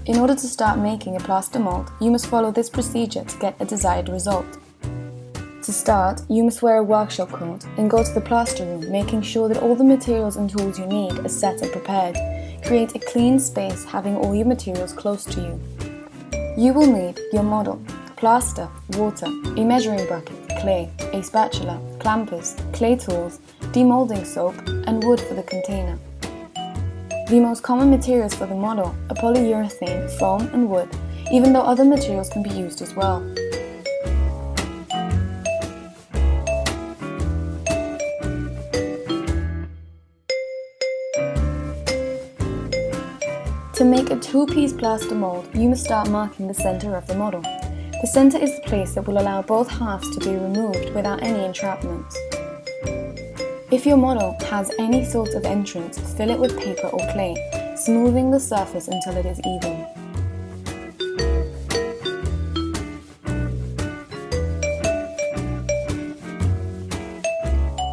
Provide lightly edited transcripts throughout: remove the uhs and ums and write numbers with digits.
In order to start making a plaster mold, you must follow this procedure to get a desired result. To start, you must wear a workshop coat and go to the plaster room, making sure that all the materials and tools you need are set and prepared. Create a clean space, having all your materials close to you. You will need your model, plaster, water, a measuring bucket, clay, a spatula, clampers, clay tools, demolding soap, and wood for the container. The most common materials for the model are polyurethane, foam, and wood, even though other materials can be used as well. To make a two-piece plaster mold, you must start marking the center of the model. The center is the place that will allow both halves to be removed without any entrapments. If your model has any sort of entrance, fill it with paper or clay, smoothing the surface until it is even.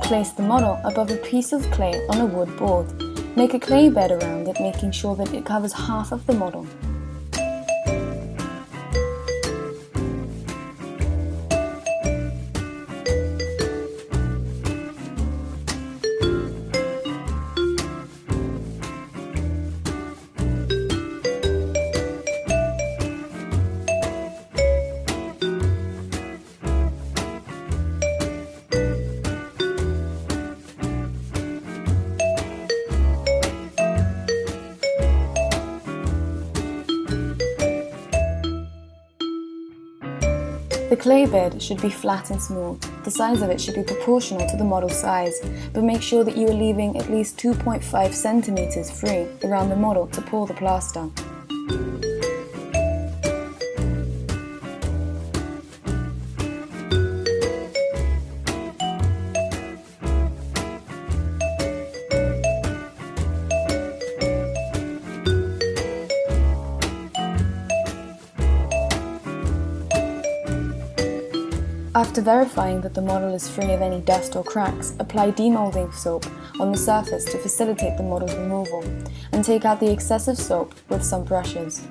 Place the model above a piece of clay on a wood board. Make a clay bed around it, making sure that it covers half of the model. The clay bed should be flat and smooth. The size of it should be proportional to the model size, but make sure that you are leaving at least 2.5 centimeters free around the model to pour the plaster. After verifying that the model is free of any dust or cracks, apply demolding soap on the surface to facilitate the model's removal, and take out the excessive soap with some brushes.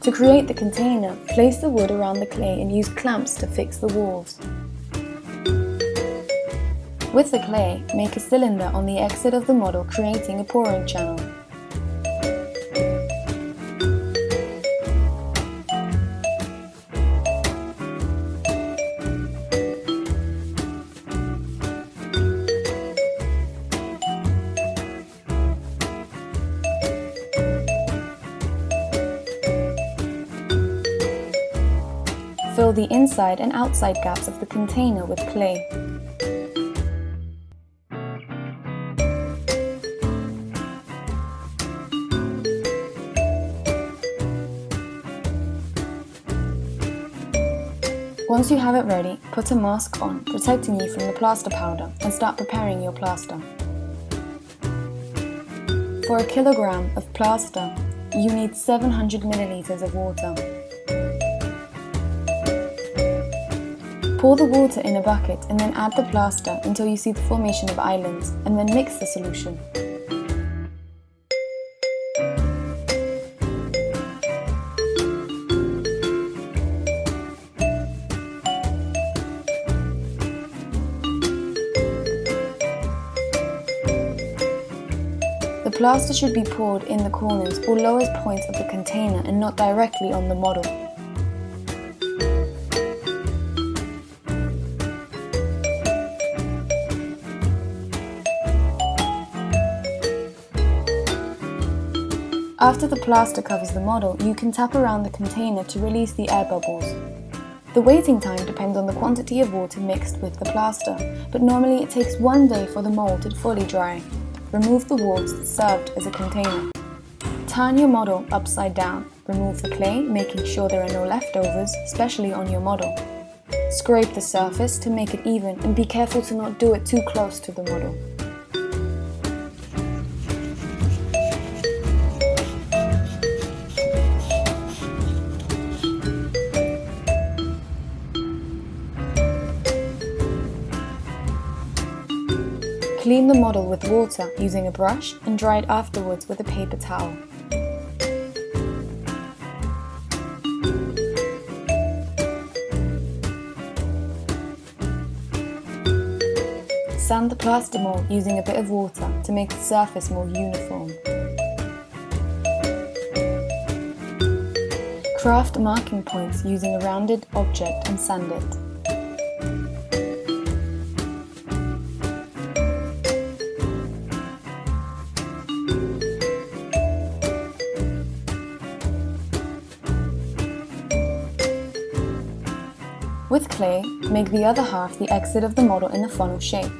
To create the container, place the wood around the clay and use clamps to fix the walls. With the clay, make a cylinder on the exit of the model, creating a pouring channel. Fill the inside and outside gaps of the container with clay. Once you have it ready, put a mask on, protecting you from the plaster powder, and start preparing your plaster. For a kilogram of plaster, you need 700 milliliters of water. Pour the water in a bucket and then add the plaster until you see the formation of islands, and then mix the solution. The plaster should be poured in the corners or lowest points of the container and not directly on the model. After the plaster covers the model, you can tap around the container to release the air bubbles. The waiting time depends on the quantity of water mixed with the plaster, but normally it takes 1 day for the mold to fully dry. Remove the walls that served as a container. Turn your model upside down. Remove the clay, making sure there are no leftovers, especially on your model. Scrape the surface to make it even, and be careful to not do it too close to the model. Clean the model with water using a brush and dry it afterwards with a paper towel. Sand the plaster mold using a bit of water to make the surface more uniform. Craft marking points using a rounded object and sand it. With clay, make the other half the exit of the model in a funnel shape.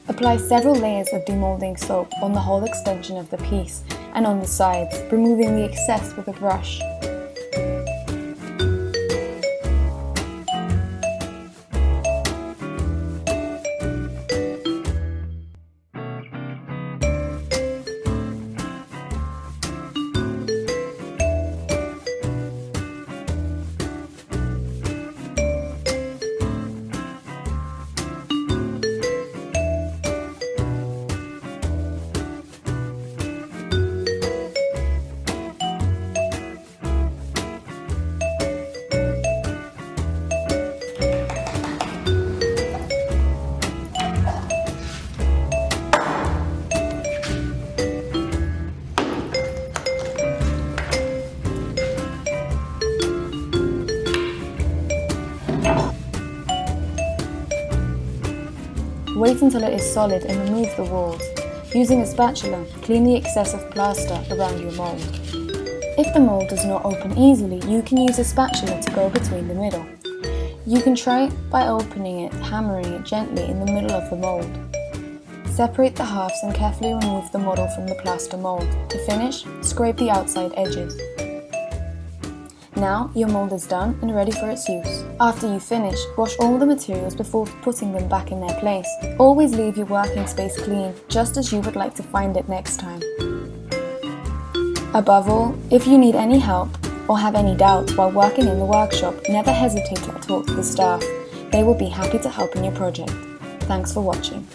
Apply several layers of demolding soap on the whole extension of the piece and on the sides, removing the excess with a brush. Wait until it is solid and remove the walls. Using a spatula, clean the excess of plaster around your mould. If the mould does not open easily, you can use a spatula to go between the middle. You can try it by opening it, hammering it gently in the middle of the mould. Separate the halves and carefully remove the model from the plaster mould. To finish, scrape the outside edges. Now your mould is done and ready for its use. After you finish, wash all the materials before putting them back in their place. Always leave your working space clean, just as you would like to find it next time. Above all, if you need any help or have any doubts while working in the workshop, never hesitate to talk to the staff. They will be happy to help in your project. Thanks for watching.